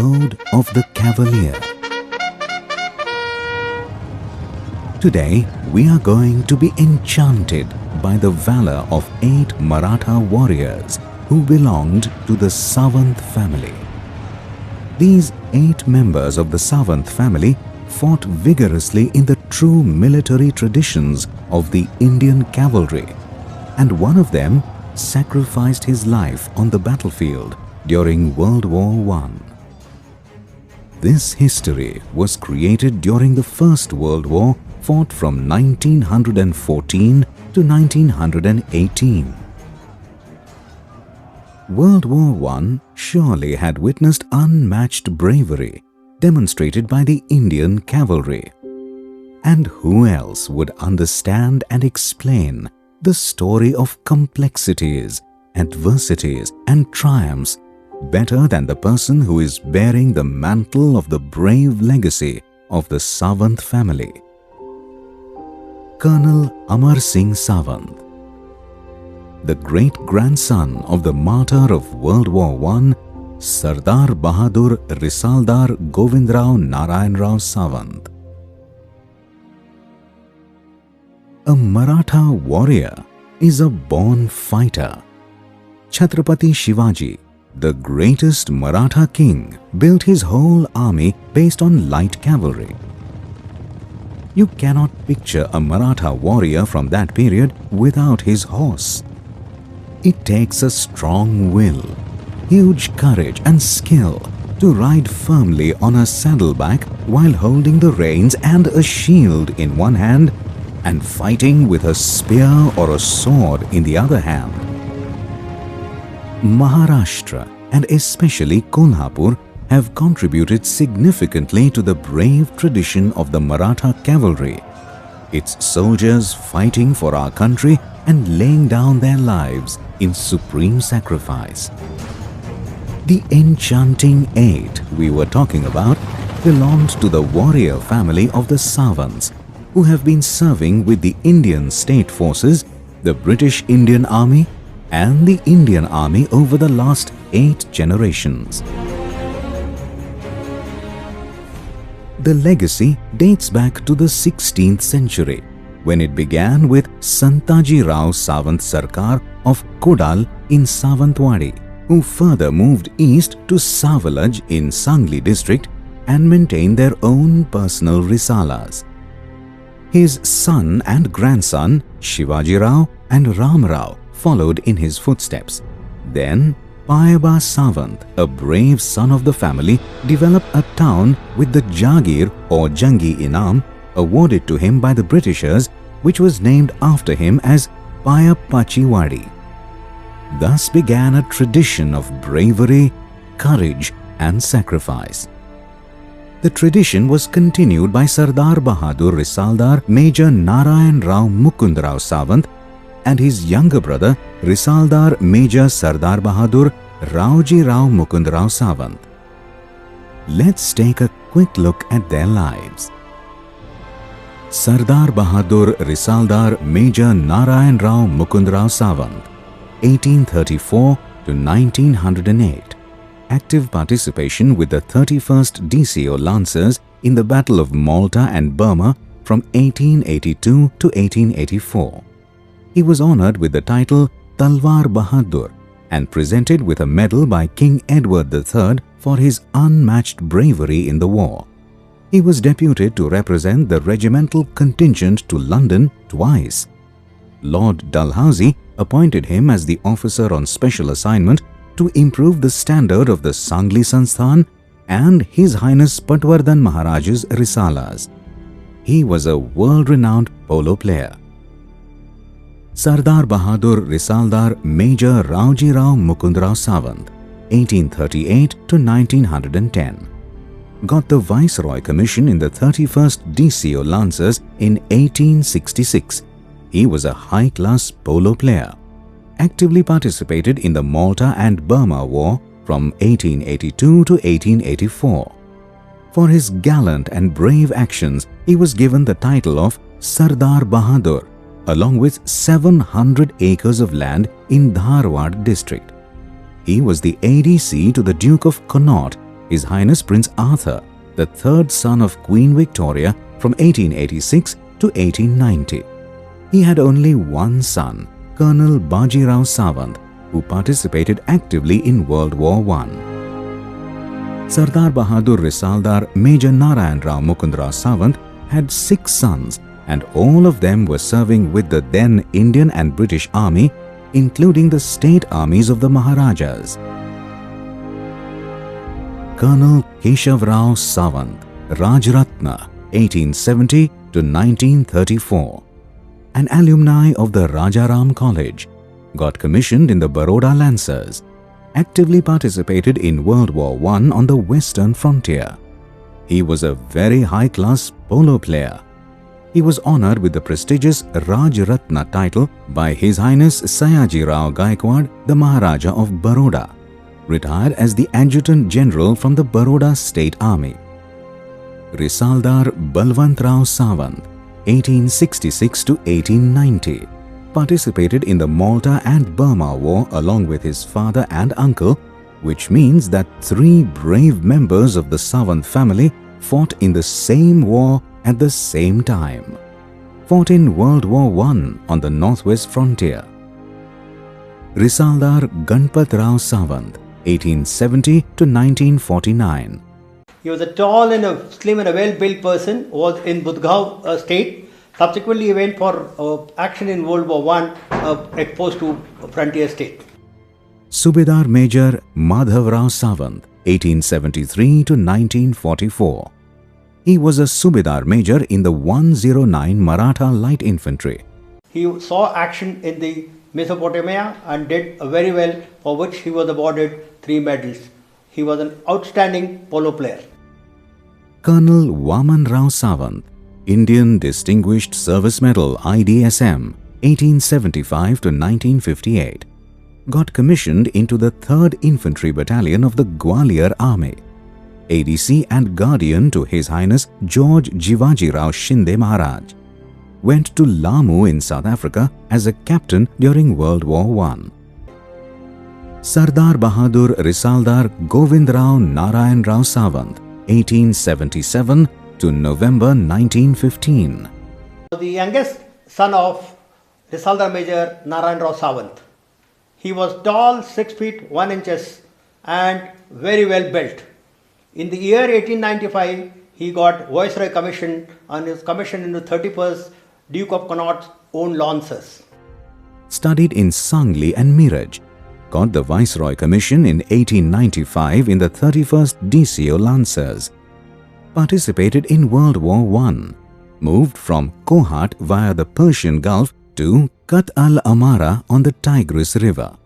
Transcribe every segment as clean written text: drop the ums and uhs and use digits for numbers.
Code of the Cavalier. Today, we are going to be enchanted by the valor of 8 Maratha warriors who belonged to the Sawant family. These 8 members of the Sawant family fought vigorously in the true military traditions of the Indian cavalry, and one of them sacrificed his life on the battlefield during World War I. This history was created during the First World War, fought from 1914 to 1918. World War I surely had witnessed unmatched bravery demonstrated by the Indian cavalry. And who else would understand and explain the story of complexities, adversities and triumphs better than the person who is bearing the mantle of the brave legacy of the Sawant family? Colonel Amar Singh Sawant, the great-grandson of the martyr of World War I, Sardar Bahadur Risaldar Govindrao Narayan Rao Sawant. A Maratha warrior is a born fighter. Chhatrapati Shivaji, the greatest Maratha king, built his whole army based on light cavalry. You cannot picture a Maratha warrior from that period without his horse. It takes a strong will, huge courage and skill to ride firmly on a saddleback while holding the reins and a shield in one hand and fighting with a spear or a sword in the other hand. Maharashtra and especially Kolhapur have contributed significantly to the brave tradition of the Maratha cavalry, its soldiers fighting for our country and laying down their lives in supreme sacrifice. The enchanting 8 we were talking about belonged to the warrior family of the Sawants, who have been serving with the Indian state forces, the British Indian Army and the Indian Army over the last 8 generations. The legacy dates back to the 16th century, when it began with Santaji Rao Sawant Sarkar of Kodal in Sawantwadi, who further moved east to Savalaj in Sangli district and maintained their own personal risalas. His son and grandson Shivaji Rao and Ram Rao followed in his footsteps. Then Payaba Sawant, a brave son of the family, developed a town with the Jagir or Jangi Inam awarded to him by the Britishers, which was named after him as Payapachiwadi. Thus began a tradition of bravery, courage and sacrifice. The tradition was continued by Sardar Bahadur Risaldar Major Narayan Rao Mukund Rao Sawant and his younger brother Risaldar Major Sardar Bahadur Raoji Rao Mukund Rao Sawant. Let's take a quick look at their lives. Sardar Bahadur Risaldar Major Narayan Rao Mukund Rao Sawant, 1834 to 1908. Active participation with the 31st DCO Lancers in the Battle of Malta and Burma from 1882 to 1884. He was honoured with the title Talwar Bahadur and presented with a medal by King Edward III for his unmatched bravery in the war. He was deputed to represent the regimental contingent to London twice. Lord Dalhousie appointed him as the officer on special assignment to improve the standard of the Sangli Sansthan and His Highness Patwardhan Maharaj's risalas. He was a world-renowned polo player. Sardar Bahadur Risaldar Major Raoji Rao Mukund Rao Sawant, 1838 to 1910. Got the Viceroy Commission in the 31st DCO Lancers in 1866. He was a high-class polo player. Actively participated in the Malta and Burma War from 1882 to 1884. For his gallant and brave actions, he was given the title of Sardar Bahadur, along with 700 acres of land in Dharwad district. He was the ADC to the Duke of Connaught His Highness Prince Arthur, the third son of Queen Victoria from 1886 to 1890. He had only one son, Colonel Bajirao Sawant, who participated actively in World War I. Sardar Bahadur Risaldar Major Narayan Rao Mukundrao Sawant had 6 sons, and all of them were serving with the then Indian and British Army, including the state armies of the Maharajas. Colonel Keshav Rao Sawant, Rajratna, 1870 to 1934, an alumni of the Rajaram College, got commissioned in the Baroda Lancers, actively participated in World War I on the western frontier. He was a very high-class polo player. He was honoured with the prestigious Rajratna title by His Highness Sayaji Rao Gaikwad, the Maharaja of Baroda, retired as the Adjutant General from the Baroda State Army. Risaldar Balwant Rao Sawant, 1866 to 1890, participated in the Malta and Burma War along with his father and uncle, which means that 3 brave members of the Sawant family fought in the same war at the same time. Fought in World War I on the northwest frontier. Risaldar Ganpat Rao Sawant, 1870 to 1949. He was a tall and a slim and a well-built person, was in Budgaon state. Subsequently, he went for action in World War I, exposed to frontier state. Subedar Major Madhav Rao Sawant, 1873 to 1944. He was a Subedar Major in the 109 Maratha Light Infantry. He saw action in the Mesopotamia and did very well, for which he was awarded 3 medals. He was an outstanding polo player. Colonel Vaman Rao Sawant, Indian Distinguished Service Medal IDSM, 1875 to 1958, got commissioned into the 3rd Infantry Battalion of the Gwalior Army, ADC and guardian to His Highness George Jivaji Rao Shinde Maharaj. Went to Lamu in South Africa as a captain during World War I. Sardar Bahadur Risaldar Govind Rao Narayan Rao Sawant, 1877 to November 1915. The youngest son of Risaldar Major Narayan Rao Sawant. He was tall, 6 feet 1 inches and very well built. In the year 1895, he got Viceroy commission and is commissioned into 31st Duke of Connaught's own Lancers. Studied in Sangli and Miraj. Got the Viceroy commission in 1895 in the 31st DCO Lancers. Participated in World War I. Moved from Kohat via the Persian Gulf to Kat al-Amara on the Tigris River.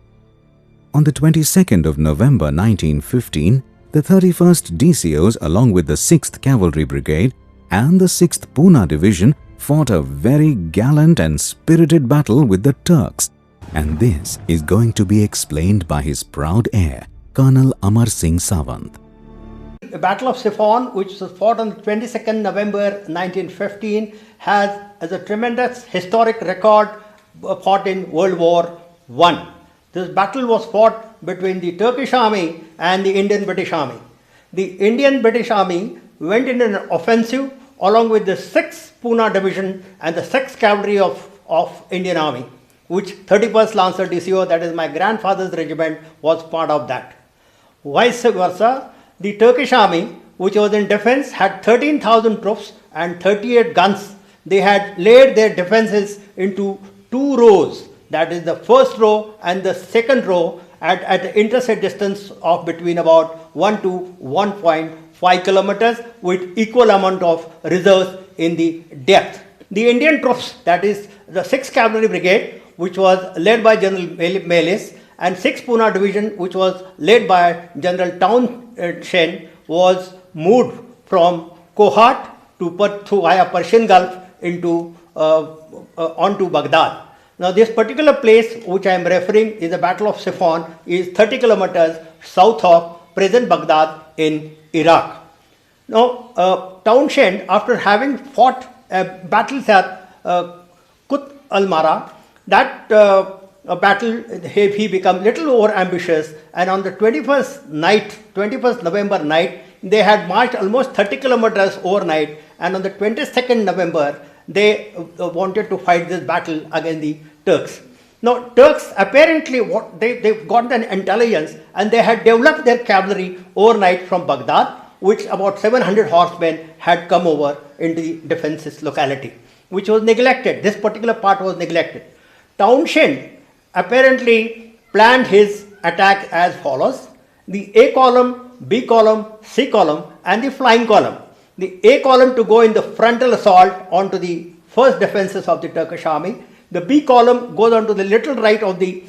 On the 22nd of November 1915, the 31st DCOs along with the 6th Cavalry Brigade and the 6th Pune Division fought a very gallant and spirited battle with the Turks, and this is going to be explained by his proud heir, Colonel Amar Singh Sawant. The Battle of Siphon, which was fought on 22nd November 1915, has as a tremendous historic record fought in World War I. This battle was fought between the Turkish army and the Indian British army. The Indian British army went in an offensive along with the 6th Pune Division and the 6th Cavalry of Indian Army, which 31st Lancer DCO, that is my grandfather's regiment, was part of that. Vice versa, the Turkish army, which was in defense, had 13,000 troops and 38 guns. They had laid their defenses into 2 rows, that is the first row and the second row, at an intersect distance of between about 1 to 1.5 kilometers with equal amount of reserves in the depth. The Indian troops, that is the 6th Cavalry Brigade, which was led by General Melis, and 6th Pune Division, which was led by General Townshend, was moved from Kohat to via Persian Gulf into onto Baghdad. Now this particular place which I am referring is the Battle of Siphon, is 30 kilometers south of present Baghdad in Iraq. Now Townshend, after having fought battles at Kut al-Mara, that battle, he became little over ambitious, and on the 21st November night, they had marched almost 30 kilometers overnight, and on the 22nd November, they wanted to fight this battle against the Turks. Now, Turks apparently they got an intelligence, and they had developed their cavalry overnight from Baghdad, which about 700 horsemen had come over into the defenses locality, which was neglected. This particular part was neglected. Townshend apparently planned his attack as follows: the A column, B column, C column, and the flying column. The A column to go in the frontal assault onto the first defenses of the Turkish army. The B column goes on to the little right of the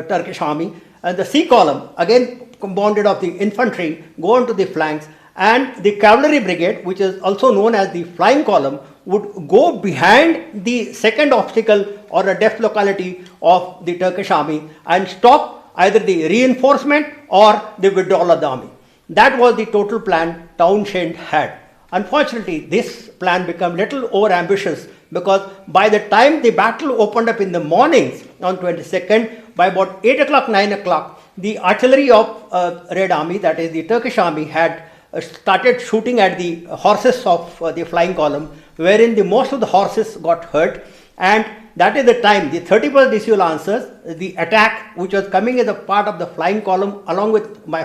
Turkish army, and the C column, again compounded of the infantry, go on to the flanks, and the cavalry brigade, which is also known as the flying column, would go behind the second obstacle or a death locality of the Turkish army and stop either the reinforcement or the withdrawal of the army. That was the total plan Townshend had. Unfortunately, this plan became little over ambitious, because by the time the battle opened up in the mornings on 22nd, by about 8 o'clock, 9 o'clock, the artillery of Red Army, that is the Turkish army, had started shooting at the horses of the flying column, wherein the most of the horses got hurt, and that is the time the 31st DCO Lancers, the attack which was coming as a part of the flying column, along with my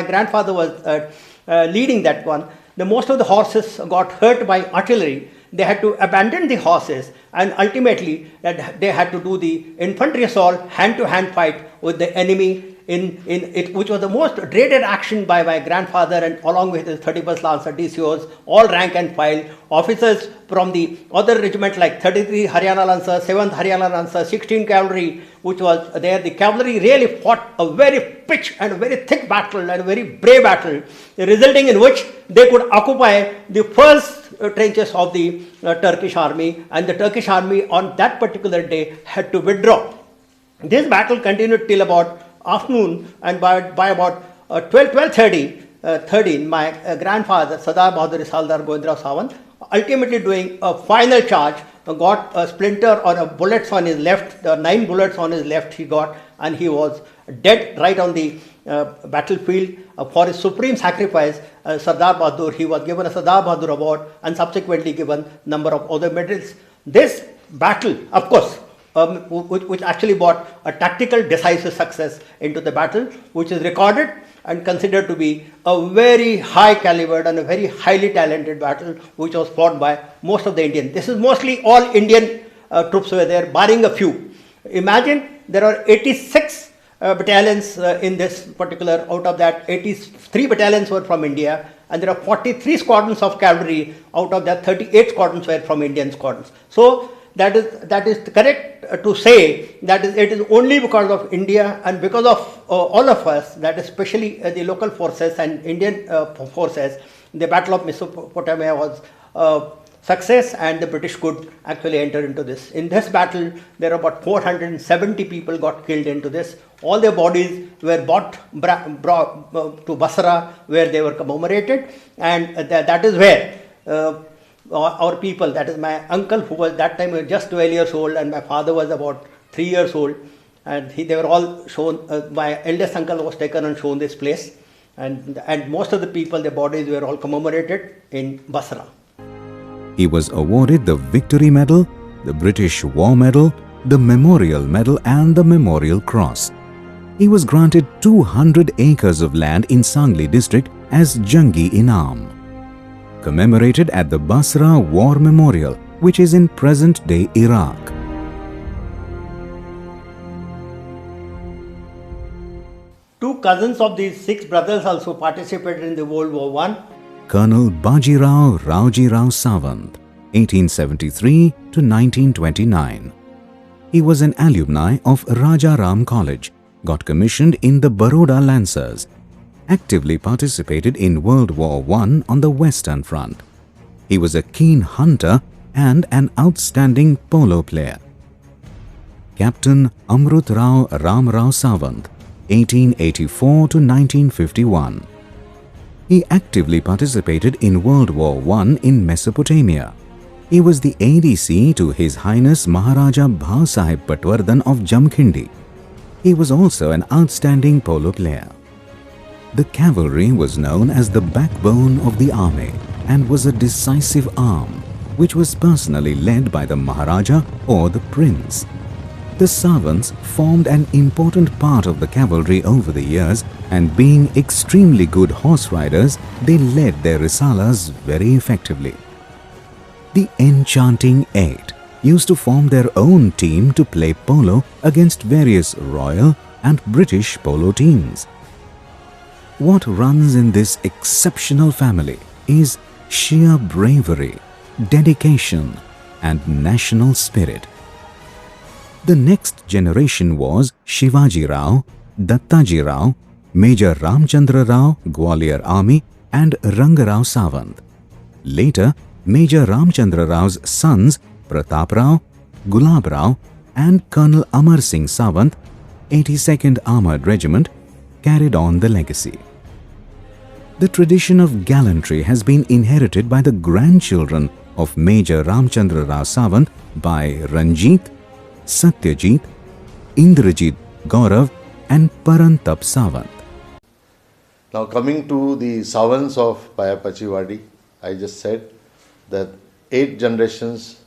grandfather was leading that one. The most of the horses got hurt by artillery. They had to abandon the horses, and ultimately they had to do the infantry assault, hand-to-hand fight with the enemy in it, which was the most dreaded action by my grandfather and along with his 31st Lancer DCOs, all rank and file, officers from the other regiment like 33 Haryana Lancers, 7th Haryana Lancers, 16 Cavalry, which was there. The cavalry really fought a very pitched and a very thick battle and a very brave battle, resulting in which they could occupy the first trenches of the Turkish army, and the Turkish army on that particular day had to withdraw. This battle continued till about afternoon, and by about 12:30, my grandfather Sardar Bahadur Isaldar Govindrao Sawant, ultimately doing a final charge, got a splinter or a bullets on his left, 9 bullets on his left he got, and he was dead right on the battlefield. For his supreme sacrifice, Sardar Bahadur, he was given a Sardar Bahadur award and subsequently given number of other medals. This battle, of course, which actually brought a tactical decisive success into the battle, which is recorded and considered to be a very high calibered and a very highly talented battle, which was fought by most of the Indians. This is mostly all Indian troops were there, barring a few. Imagine there are 86 battalions in this particular. Out of that, 83 battalions were from India, and there are 43 squadrons of cavalry. Out of that, 38 squadrons were from Indian squadrons. So that is correct to say that it is only because of India and because of all of us, that especially the local forces and Indian forces, the Battle of Mesopotamia was success, and the British could actually enter into this. In this battle, there are about 470 people got killed into this. All their bodies were brought to Basra, where they were commemorated, and that is where our people, that is my uncle, who was that time just 12 years old, and my father was about 3 years old, and they were all shown. My eldest uncle was taken and shown this place, and most of the people, their bodies were all commemorated in Basra. He was awarded the Victory Medal, the British War Medal, the Memorial Medal and the Memorial Cross. He was granted 200 acres of land in Sangli district as Jangi Inam, commemorated at the Basra War Memorial, which is in present-day Iraq. Two cousins of these 6 brothers also participated in the World War I. Colonel Bajirao Raojirao Sawant, 1873 to 1929. He was an alumni of Rajaram College, got commissioned in the Baroda Lancers, actively participated in World War I on the Western Front. He was a keen hunter and an outstanding polo player. Captain Amrut Rao Ram Rao Sawant, 1884 to 1951. He actively participated in World War I in Mesopotamia. He was the ADC to His Highness Maharaja Bhav Sahib Patwardhan of Jamkhindi. He was also an outstanding polo player. The cavalry was known as the backbone of the army and was a decisive arm, which was personally led by the Maharaja or the Prince. The Savants formed an important part of the cavalry over the years, and being extremely good horse riders, they led their risalas very effectively. The Enchanting Eight used to form their own team to play polo against various royal and British polo teams. What runs in this exceptional family is sheer bravery, dedication, and national spirit. The next generation was Shivaji Rao, Dattaji Rao, Major Ramchandra Rao, Gwalior Army, and Rangarao Savant. Later, Major Ramchandra Rao's sons Pratap Rao, Gulab Rao, and Colonel Amar Singh Savant, 82nd Armoured Regiment, carried on the legacy. The tradition of gallantry has been inherited by the grandchildren of Major Ramchandra Rao Savant by Ranjit, Satyajit, Indrajit Gaurav, and Parantap Savant. Now coming to the Savants of Payapachivadi, I just said that 8 generations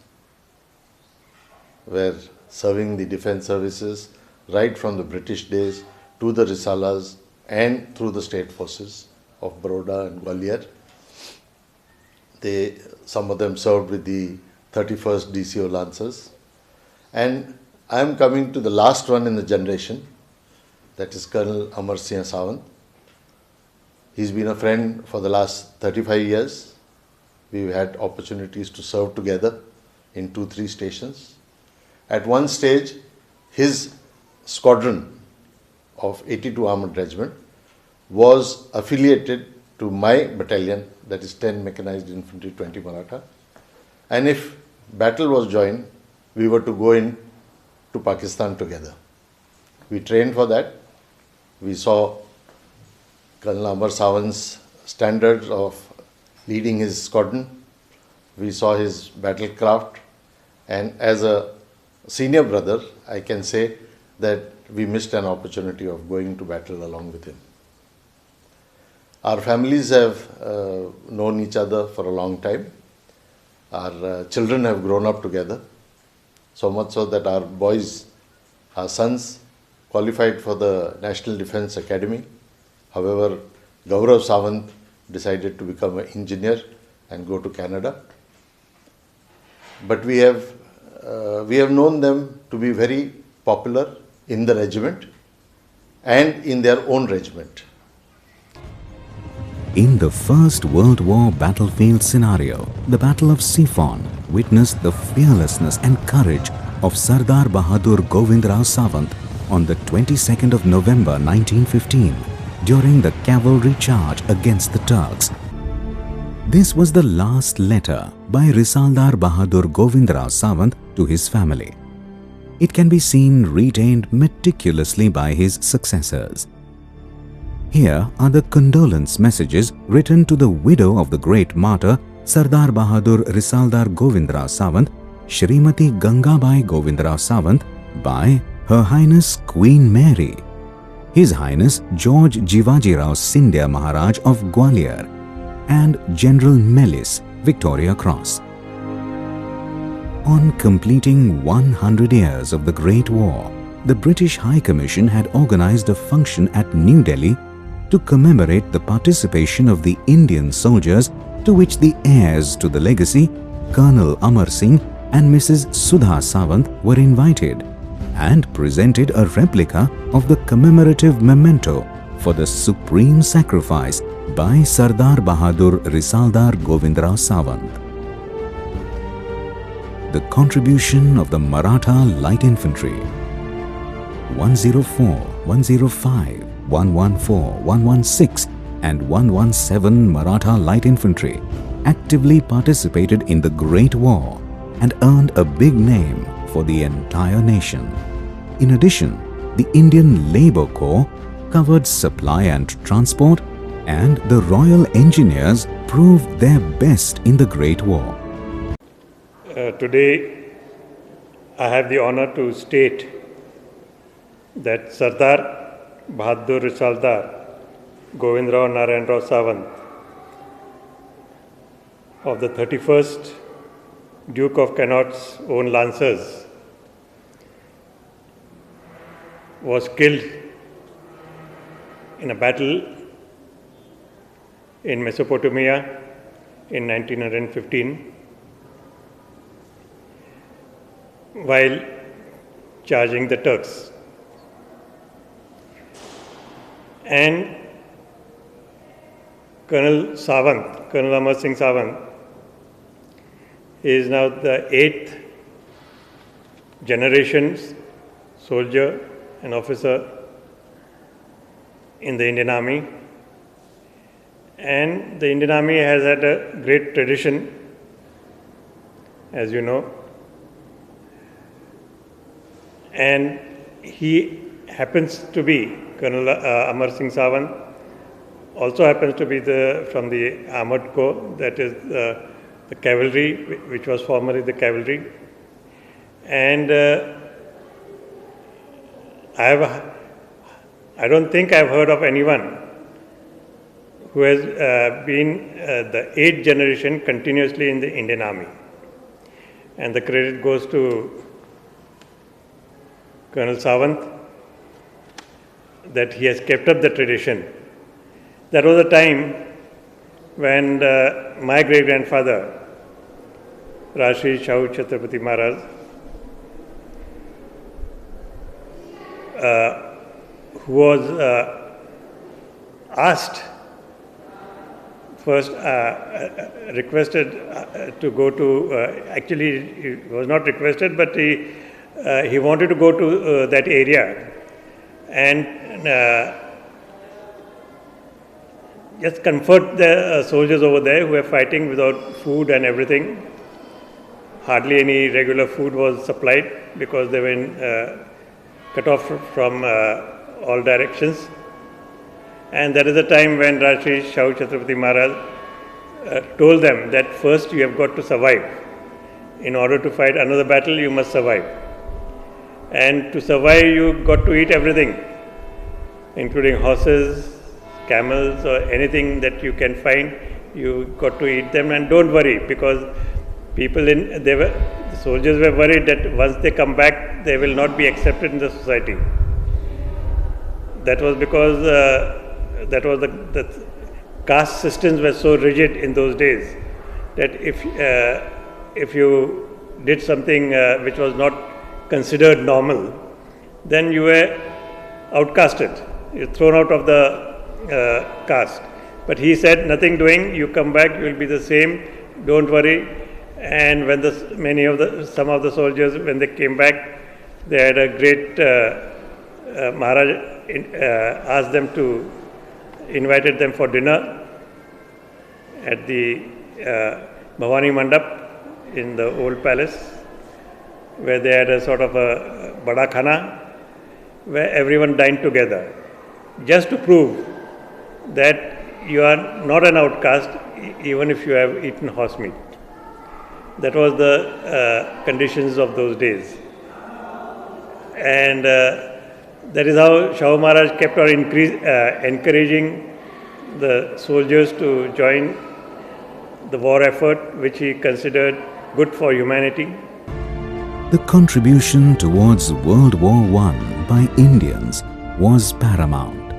were serving the defense services right from the British days to the Risalas and through the state forces of Baroda and Gwalior. Some of them served with the 31st DCO Lancers. And I am coming to the last one in the generation, that is Colonel Amar Singh Savant. He's been a friend for the last 35 years. We've had opportunities to serve together in 2-3 stations. At one stage, his squadron of 82 Armoured Regiment was affiliated to my battalion, that is 10 Mechanized Infantry, 20 Maratha. And if battle was joined, we were to go in to Pakistan together. We trained for that. We saw Colonel Amar Savant's standards of leading his squadron. We saw his battlecraft, and as a senior brother, I can say that we missed an opportunity of going to battle along with him. Our families have known each other for a long time. Our children have grown up together, so much so that our boys, our sons, qualified for the National Defence Academy. However, Gaurav Savant decided to become an engineer and go to Canada. But we have known them to be very popular in the regiment and in their own regiment. In the First World War battlefield scenario, the Battle of Siphon witnessed the fearlessness and courage of Sardar Bahadur Govindrao Savant on the 22nd of November 1915 during the cavalry charge against the Turks. This was the last letter by Risaldar Bahadur Govindrao Savant to his family. It can be seen retained meticulously by his successors. Here are the condolence messages written to the widow of the great martyr Sardar Bahadur Risaldar Govindrao Savant, Shrimati Gangabai Govindrao Savant, by Her Highness Queen Mary, His Highness George Jivaji Rao Scindia Maharaj of Gwalior, and General Mellis, Victoria Cross. On completing 100 years of the Great War, the British High Commission had organized a function at New Delhi to commemorate the participation of the Indian soldiers, to which the heirs to the legacy, Colonel Amar Singh and Mrs. Sudha Savant, were invited, and presented a replica of the commemorative memento for the supreme sacrifice by Sardar Bahadur Risaldar Govindrao Savant. The contribution of the Maratha Light Infantry 104, 105, 114, 116 and 117 Maratha Light Infantry actively participated in the Great War and earned a big name for the entire nation. In addition, the Indian Labour Corps covered supply and transport, and the Royal Engineers proved their best in the Great War. Today, I have the honor to state that Sardar Bahadur Risaldar Govindrao Narayan Rao Sawant of the 31st Duke of Connaught's own Lancers was killed in a battle in Mesopotamia in 1915 while charging the Turks. And Colonel Amar Singh Sawant, is now the 8th generation soldier and officer in the Indian Army. And the Indian Army has had a great tradition, as you know. And he happens to be, Colonel Amar Singh Sawant, also happens to be from the Armored Corps, that is the cavalry, which was formerly the cavalry. And I don't think I've heard of anyone who has been the 8th generation continuously in the Indian Army. And the credit goes to Colonel Sawant that he has kept up the tradition. There was a time when my great-grandfather, Rajshri Shahu Chhatrapati Maharaj, who was asked, first requested to go to, actually he was not requested, but he wanted to go to that area and just comfort the soldiers over there who were fighting without food and everything. Hardly any regular food was supplied because they were cut off from all directions. And that is the time when Rajshri Shahu Chhatrapati Maharaj told them that first you have got to survive. In order to fight another battle, you must survive. And to survive, you got to eat everything, including horses, camels, or anything that you can find. You got to eat them, and don't worry, because the soldiers were worried that once they come back, they will not be accepted in the society. That was because the caste systems were so rigid in those days that if you did something which was not considered normal, then you were outcasted, you're thrown out of the caste. But he said, nothing doing, you come back, you will be the same, don't worry. And when some of the soldiers, when they came back, they had a great Maharaj asked them to, invited them for dinner at the Bhavani Mandap in the old palace, where they had a sort of a Bada Khana, where everyone dined together, just to prove that you are not an outcast even if you have eaten horse meat. That was the conditions of those days. And that is how Shahu Maharaj kept on encouraging the soldiers to join the war effort, which he considered good for humanity. The contribution towards World War I by Indians was paramount.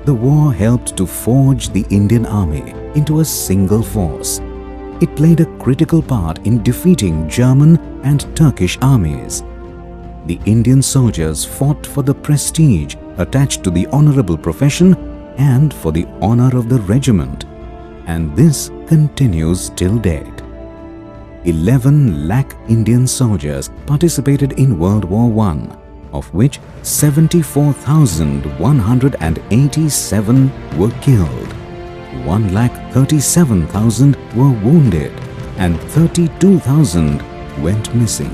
The war helped to forge the Indian Army into a single force. It played a critical part in defeating German and Turkish armies. The Indian soldiers fought for the prestige attached to the honorable profession and for the honor of the regiment, and this continues till date. 11 lakh Indian soldiers participated in World War I, of which 74,187 were killed, 1,37,000 were wounded, and 32,000 went missing.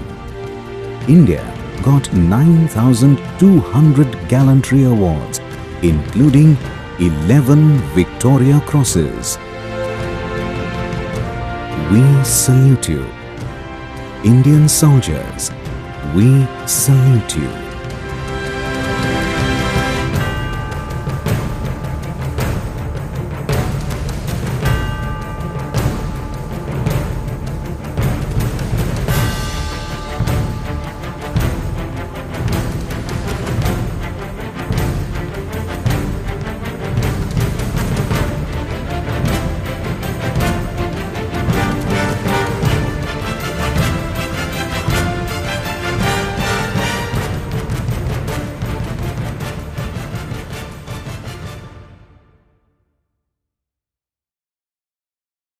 India got 9,200 gallantry awards, including 11 Victoria Crosses. We salute you. Indian soldiers, we salute you.